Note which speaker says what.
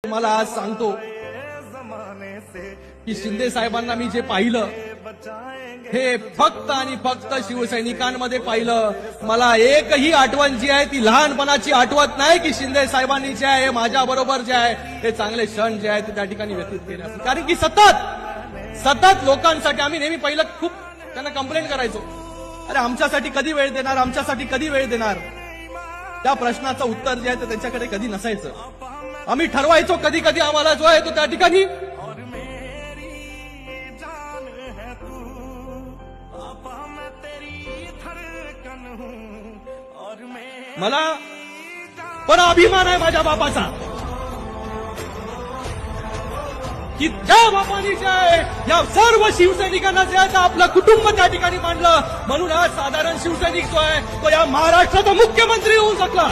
Speaker 1: तुम्हाला आज सांगतो की शिंदे साहेबांना मी जे पाहिलं हे फक्त आणि फक्त शिवसैनिकांमध्ये पाहिलं. मला एकही आठवण जी आहे ती लहानपणाची आठवत नाही की शिंदे साहेबांनी जे आहे माझ्या बरोबर जे आहे हे चांगले क्षण जे आहे ते त्या ठिकाणी व्यतीत केले असतील. कारण की सतत लोकांसाठी आम्ही नेहमी पहिलं खूप त्यांना कंप्लेंट करायचो, अरे आमच्यासाठी कधी वेळ देणार, आमच्यासाठी कधी वेळ देणार. त्या प्रश्नाचं उत्तर जे आहे ते त्यांच्याकडे कधी नसायचं. आम्ही ठरवायचो कधी कधी आम्हाला जो आहे तो त्या ठिकाणी मला पण अभिमान आहे माझ्या बापाचा की त्या बापाने जे आहे या सर्व शिवसैनिकांना जे आहे आपलं कुटुंब त्या ठिकाणी मांडलं, म्हणून आज साधारण शिवसैनिक जो आहे तो या महाराष्ट्राचा मुख्यमंत्री होऊ शकला.